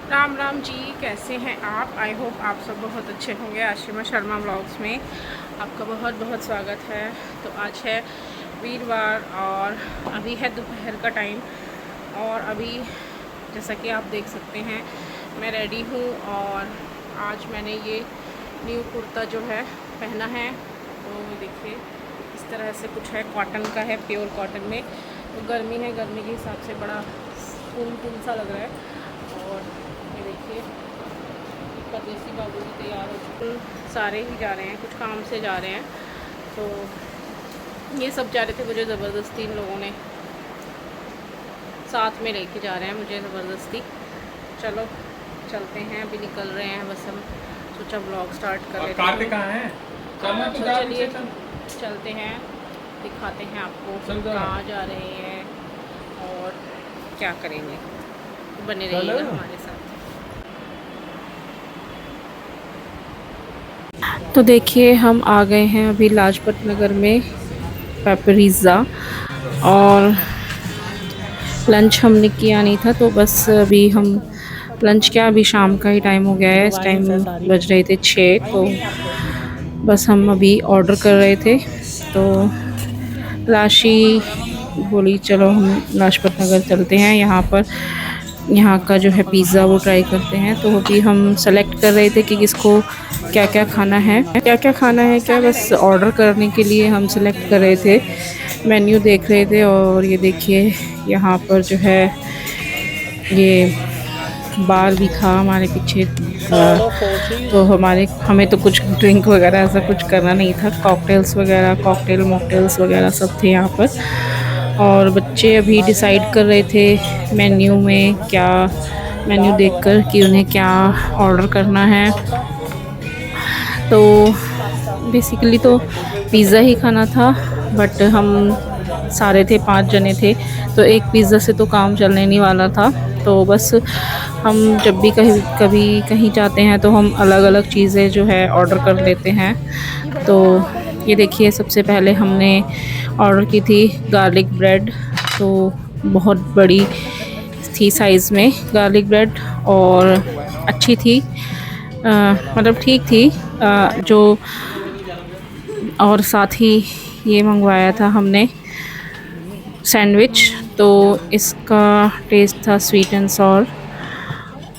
राम राम जी, कैसे हैं आप? आई होप आप सब बहुत अच्छे होंगे। आशिमा शर्मा व्लॉग्स में आपका बहुत बहुत स्वागत है। तो आज है वीरवार और अभी है दोपहर का टाइम। और अभी जैसा कि आप देख सकते हैं मैं रेडी हूँ और आज मैंने ये न्यू कुर्ता जो है पहना है। तो देखिए इस तरह से कुछ है, कॉटन का है, प्योर कॉटन में। तो गर्मी है, गर्मी के हिसाब से बड़ा कूल सा लग रहा है। और ये देखिए परदेसी बाबू भी तैयार हो चुके, सारे ही जा रहे हैं, कुछ काम से जा रहे हैं। तो ये सब जा रहे थे, मुझे ज़बरदस्ती इन लोगों ने साथ में लेके जा रहे हैं, मुझे ज़बरदस्ती। चलो चलते हैं, अभी निकल रहे हैं, बस हम सोचा ब्लॉग स्टार्ट कर लेते हैं। कहाँ है? तो चलिए चलते हैं, दिखाते हैं आपको कहाँ जा रहे हैं और क्या करेंगे। बने रहिएगा हमारे साथ। तो देखिए हम आ गए हैं अभी लाजपत नगर में पेपरिज़ा, और लंच हमने किया नहीं था, तो बस अभी हम लंच क्या, अभी शाम का ही टाइम हो गया है। इस टाइम बज रहे थे 6, तो बस हम अभी ऑर्डर कर रहे थे। तो लाशी बोली चलो हम लाजपत नगर चलते हैं, यहाँ का जो है पिज़्ज़ा वो ट्राई करते हैं। तो अभी हम सेलेक्ट कर रहे थे कि किसको क्या क्या खाना है, क्या बस ऑर्डर करने के लिए हम सेलेक्ट कर रहे थे, मेन्यू देख रहे थे। और ये देखिए यहाँ पर जो है ये बार भी था हमारे पीछे। तो हमें तो कुछ ड्रिंक वगैरह ऐसा कुछ करना नहीं था। कॉकटेल्स वगैरह, मॉकटेल्स वगैरह सब थे यहाँ पर। और बच्चे अभी डिसाइड कर रहे थे मेन्यू देखकर कि उन्हें क्या ऑर्डर करना है। तो बेसिकली तो पिज़्ज़ा ही खाना था, बट हम सारे थे, 5 जने थे, तो एक पिज़्ज़ा से तो काम चलने नहीं वाला था। तो बस हम जब भी कहीं जाते हैं तो हम अलग अलग चीज़ें जो है ऑर्डर कर लेते हैं। तो ये देखिए सबसे पहले हमने ऑर्डर की थी गार्लिक ब्रेड। तो बहुत बड़ी थी साइज़ में गार्लिक ब्रेड, और अच्छी थी, मतलब ठीक थी। जो और साथ ही ये मंगवाया था हमने सैंडविच। तो इसका टेस्ट था स्वीट एंड सॉर,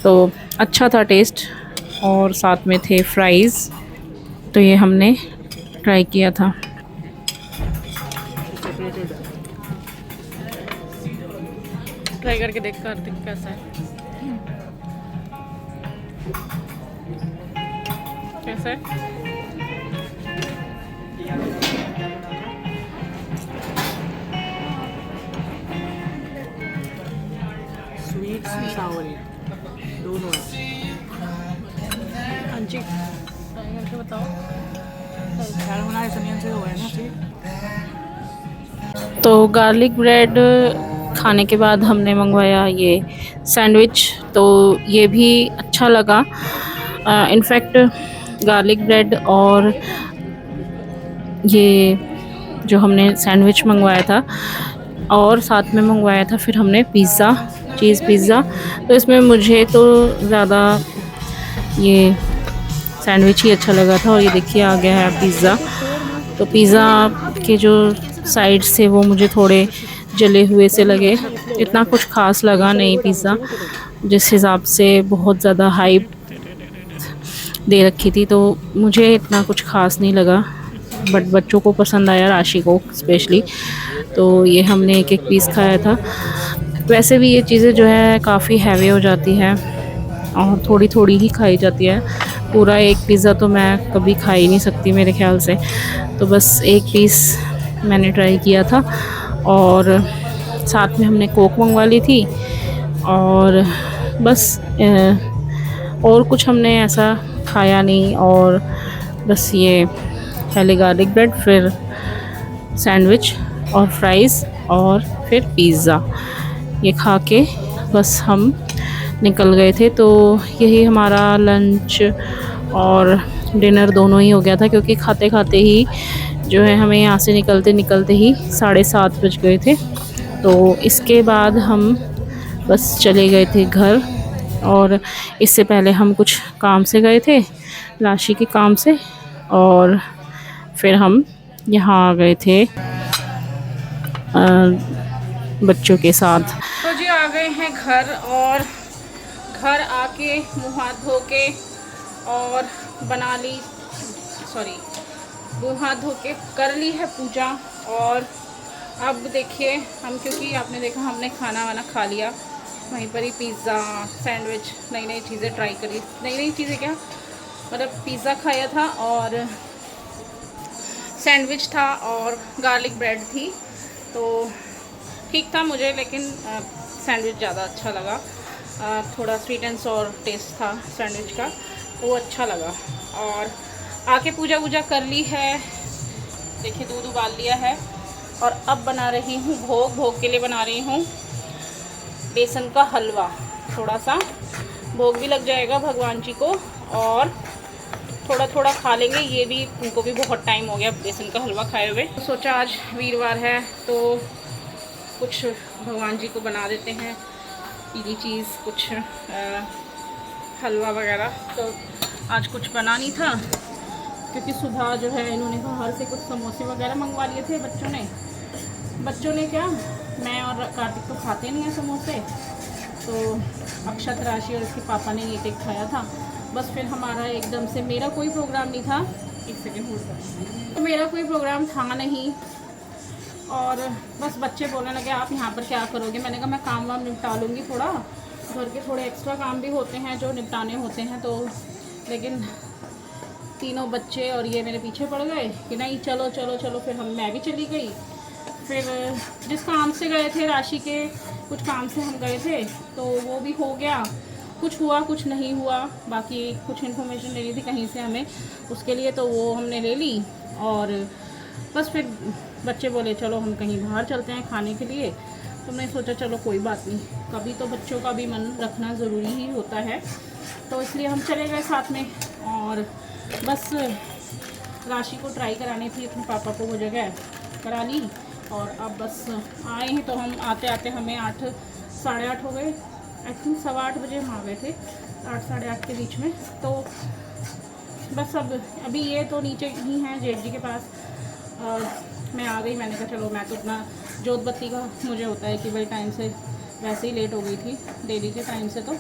तो अच्छा था टेस्ट। और साथ में थे फ्राइज़, तो ये हमने ट्राई किया था। ट्राई करके देख कैसा है, कैसा है। स्वीट सावर दोनों हाँ जी, ट्राई करके बताओ। से हुआ है ना। तो गार्लिक ब्रेड खाने के बाद हमने मंगवाया ये सैंडविच। तो ये भी अच्छा लगा। इनफैक्ट गार्लिक ब्रेड और ये जो हमने सैंडविच मंगवाया था, और साथ में मंगवाया था फिर हमने पिज़्ज़ा, चीज़ पिज़्ज़ा। तो इसमें मुझे तो ज़्यादा ये सैंडविच ही अच्छा लगा था। और ये देखिए आ गया है पिज़्ज़ा। तो पिज़्ज़ा के जो साइड्स थे वो मुझे थोड़े जले हुए से लगे, इतना कुछ खास लगा नहीं पिज़्ज़ा। जिस हिसाब से बहुत ज़्यादा हाइप दे रखी थी, तो मुझे इतना कुछ खास नहीं लगा, बट बच्चों को पसंद आया, राशि को स्पेशली। तो ये हमने एक पीस खाया था। वैसे भी ये चीज़ें जो है काफ़ी हैवी हो जाती है और थोड़ी थोड़ी ही खाई जाती है। पूरा एक पिज़्ज़ा तो मैं कभी खा ही नहीं सकती मेरे ख्याल से। तो बस एक पीस मैंने ट्राई किया था, और साथ में हमने कोक मंगवा ली थी। और बस और कुछ हमने ऐसा खाया नहीं। और बस ये पहले गार्लिक ब्रेड, फिर सैंडविच और फ्राइज़, और फिर पिज़्ज़ा, ये खा के बस हम निकल गए थे। तो यही हमारा लंच और डिनर दोनों ही हो गया था, क्योंकि खाते खाते ही जो है हमें यहाँ से निकलते ही 7:30 बज गए थे। तो इसके बाद हम बस चले गए थे घर। और इससे पहले हम कुछ काम से गए थे, राशि के काम से, और फिर हम यहाँ आ गए थे बच्चों के साथ। तो जी आ गए हैं घर, और घर आके मुँह हाथ धो के और बना ली, मुँह हाथ धो के कर ली है पूजा। और अब देखिए हम, क्योंकि आपने देखा हमने खाना वाना खा लिया, वहीं पर ही पिज़्ज़ा, सैंडविच, नई नई चीज़ें ट्राई करी। नई नई चीज़ें क्या, मतलब पिज़्ज़ा खाया था और सैंडविच था और गार्लिक ब्रेड थी, तो ठीक था मुझे, लेकिन सैंडविच ज़्यादा अच्छा लगा। थोड़ा स्वीट एंड सॉर टेस्ट था सैंडविच का, तो वो अच्छा लगा। और आके पूजा वूजा कर ली है, देखिए दूध उबाल लिया है, और अब बना रही हूँ भोग। भोग के लिए बना रही हूँ बेसन का हलवा। थोड़ा सा भोग भी लग जाएगा भगवान जी को, और थोड़ा थोड़ा खा लेंगे, ये भी, उनको भी बहुत टाइम हो गया बेसन का हलवा खाए हुए। तो सोचा आज वीरवार है तो कुछ भगवान जी को बना देते हैं पीली चीज़, कुछ हलवा वगैरह। तो आज कुछ बना नहीं था, क्योंकि सुबह जो है इन्होंने बाहर से कुछ समोसे वगैरह मंगवा लिए थे बच्चों ने क्या, मैं और कार्तिक तो खाते नहीं हैं समोसे, तो अक्षत, राशि और इसके पापा ने एक खाया था बस। फिर हमारा एकदम से, मेरा कोई प्रोग्राम नहीं था, एक सेकेंड होल्ड कर, तो मेरा कोई प्रोग्राम था नहीं, और बस बच्चे बोलने लगे आप यहाँ पर क्या करोगे। मैंने कहा मैं काम वाम निपटा लूँगी, थोड़ा घर के थोड़े एक्स्ट्रा काम भी होते हैं जो निपटाने होते हैं। तो लेकिन तीनों बच्चे और ये मेरे पीछे पड़ गए कि नहीं चलो चलो चलो, फिर मैं भी चली गई। फिर जिस काम से गए थे, राशि के कुछ काम से हम गए थे, तो वो भी हो गया, कुछ हुआ कुछ नहीं हुआ। बाकी कुछ इन्फॉर्मेशन लेनी थी कहीं से हमें, उसके लिए तो वो हमने ले ली। और बस फिर बच्चे बोले चलो हम कहीं बाहर चलते हैं खाने के लिए, तो मैंने सोचा चलो कोई बात नहीं, कभी तो बच्चों का भी मन रखना ज़रूरी ही होता है, तो इसलिए हम चले गए साथ में। और बस राशि को ट्राई करानी थी, अपने पापा को वो जगह करा ली, और अब बस आए हैं। तो हम आते आते हमें 8 साढ़े 8 हो गए, आई थिंक 8:15 बजे हम आ गए थे, 8 साढ़े 8 के बीच में। तो बस अब अभी ये तो नीचे ही हैं जेठ जी के पास, मैं आ गई। मैंने कहा चलो, मैं तो अपना जोत बत्ती का मुझे होता है कि भाई टाइम से, वैसे ही लेट हो गई थी डेली के टाइम से, तो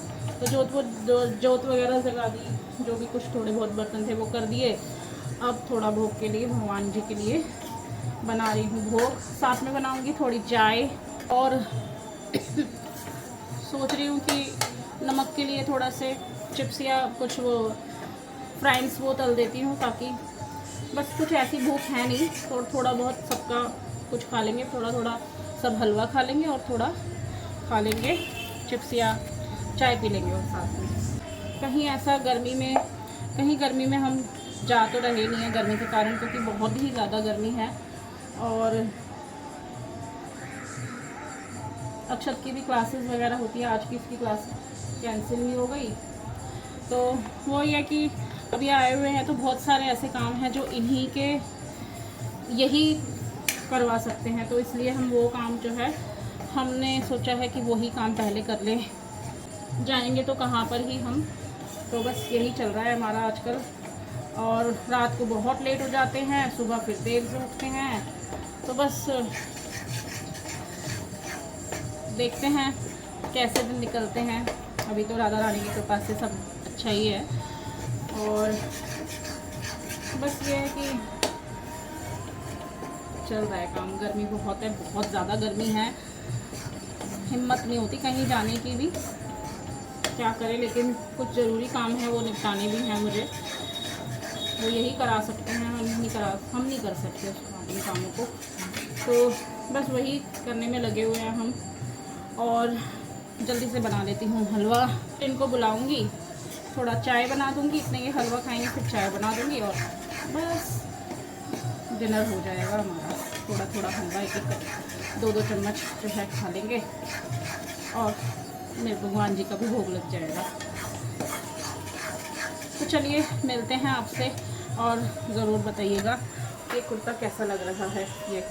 जोत वगैरह जगा दी, जो भी कुछ थोड़े बहुत बर्तन थे वो कर दिए। अब थोड़ा भोग के लिए, भगवान जी के लिए बना रही हूँ भोग, साथ में बनाऊँगी थोड़ी चाय, और सोच रही हूँ कि नमक के लिए थोड़ा से चिप्स या कुछ वो फ्राइज़ वो तल देती हूँ, ताकि बस कुछ ऐसी भूख है नहीं, तो थोड़ा बहुत सबका कुछ खा लेंगे, थोड़ा थोड़ा सब हलवा खा लेंगे और थोड़ा खा लेंगे चिप्स या चाय पी लेंगे। और साथ में कहीं ऐसा गर्मी में हम जा तो रहे नहीं हैं गर्मी के कारण, क्योंकि बहुत ही ज़्यादा गर्मी है। और अक्षत की भी क्लासेस वगैरह होती है, आज की इसकी क्लास कैंसिल ही हो गई। तो वो ये कि अभी आए हुए हैं तो बहुत सारे ऐसे काम हैं जो इन्हीं के यही करवा सकते हैं, तो इसलिए हम वो काम जो है हमने सोचा है कि वही काम पहले कर ले, जाएंगे तो कहाँ पर ही हम। तो बस यही चल रहा है हमारा आजकल, और रात को बहुत लेट हो जाते हैं, सुबह फिर देर से उठते हैं, तो बस देखते हैं कैसे दिन निकलते हैं। अभी तो राधा रानी की कृपा से सब अच्छा ही है, और बस ये है कि चल रहा है काम। गर्मी बहुत है, बहुत ज़्यादा गर्मी है, हिम्मत नहीं होती कहीं जाने की भी, क्या करें। लेकिन कुछ ज़रूरी काम है वो निपटाने भी हैं मुझे, वो यही करा सकते हैं, हम नहीं कर सकते इन कामों को। तो बस वही करने में लगे हुए हैं हम, और जल्दी से बना लेती हूँ हलवा। इनको बुलाऊँगी, थोड़ा चाय बना दूँगी, इतने ये हलवा खाएंगे, फिर चाय बना दूँगी, और बस डिनर हो जाएगा हमारा। थोड़ा थोड़ा हलवा, एक 2-2 चम्मच जो है खा लेंगे, और मेरे भगवान जी का भी भोग लग जाएगा। तो चलिए मिलते हैं आपसे, और ज़रूर बताइएगा ये कुर्ता कैसा लग रहा है, ये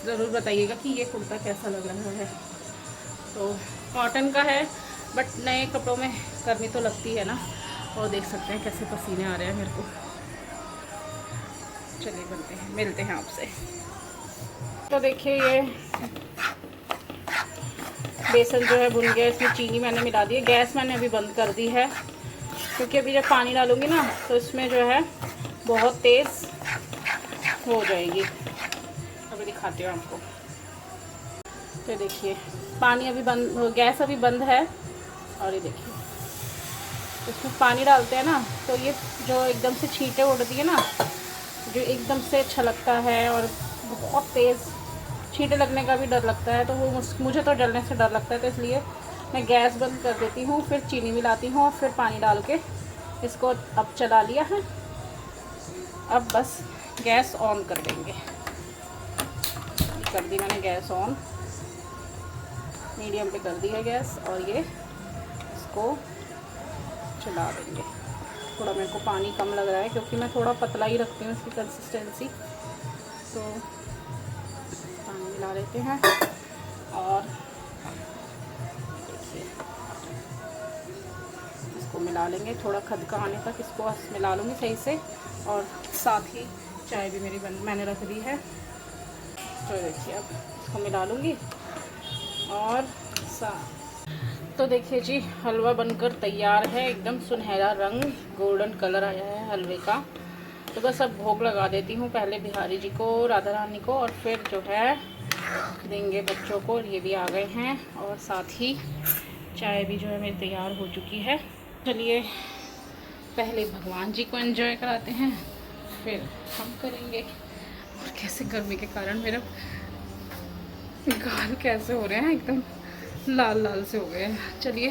ज़रूर बताइएगा कि ये कुर्ता कैसा लग रहा है। तो कॉटन का है, बट नए कपड़ों में गर्मी तो लगती है ना, और देख सकते हैं कैसे पसीने आ रहे हैं मेरे को। चलिए बनते हैं, मिलते हैं आपसे। तो देखिए ये बेसन जो है भुन गया, इसमें चीनी मैंने मिला दी है। गैस मैंने अभी बंद कर दी है, क्योंकि अभी जब पानी डालूंगी ना तो इसमें जो है बहुत तेज़ हो जाएगी। अभी दिखाती हूँ आपको। तो देखिए पानी अभी बंद, गैस अभी बंद है। और ये देखिए इसमें पानी डालते हैं ना तो ये जो एकदम से छींटे उड़ती है ना, जो एकदम से छलकता है, और बहुत तेज़ छींटे लगने का भी डर लगता है। तो वो मुझे तो जलने से डर लगता है, तो इसलिए मैं गैस बंद कर देती हूँ, फिर चीनी मिलाती हूँ और फिर पानी डाल के इसको अब चला लिया है। अब बस गैस ऑन कर देंगे। कर दी मैंने गैस ऑन, मीडियम पे कर दी है गैस, और ये इसको चला देंगे। थोड़ा मेरे को पानी कम लग रहा है, क्योंकि मैं थोड़ा पतला ही रखती हूँ इसकी कंसिस्टेंसी। तो पानी मिला लेते हैं, और देखिए इसको मिला लेंगे थोड़ा खदका आने तक। इसको मिला लूँगी सही से, और साथ ही चाय भी मेरी मैंने रख दी है। तो देखिए अब इसको मिला लूँगी, और तो देखिए जी हलवा बनकर तैयार है। एकदम सुनहरा रंग, गोल्डन कलर आया है हलवे का। तो बस अब भोग लगा देती हूँ, पहले बिहारी जी को, राधा रानी को, और फिर जो है देंगे बच्चों को। ये भी आ गए हैं, और साथ ही चाय भी जो है मेरी तैयार हो चुकी है। चलिए पहले भगवान जी को एंजॉय कराते हैं, फिर हम करेंगे। और कैसे गर्मी के कारण मेरा गाल कैसे हो रहे हैं, एकदम लाल लाल से हो गए हैं। चलिए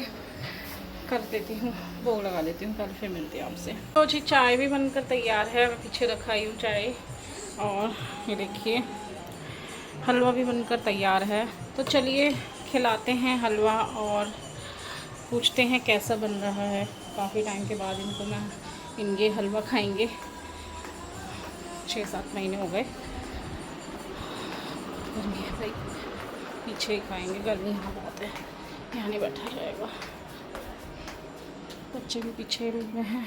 कर देती हूँ, भोग लगा लेती हूँ, कल फिर मिलते हैं आपसे। तो जी चाय भी बनकर तैयार है, मैं पीछे रखाई हूँ चाय, और ये देखिए हलवा भी बनकर तैयार है। तो चलिए खिलाते हैं हलवा, और पूछते हैं कैसा बन रहा है। काफ़ी टाइम के बाद इनके हलवा खाएंगे, 6-7 महीने हो गए। गर्मी है भाई, पीछे ही खाएंगे, गर्मी यहाँ बहुत है, यहाँ नहीं बैठा जाएगा। बच्चे भी पीछे रूम में हैं।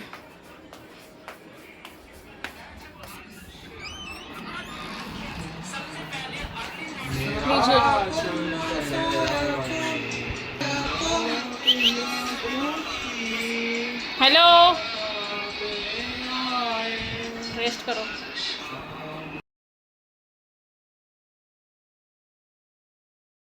हेलो, रेस्ट करो।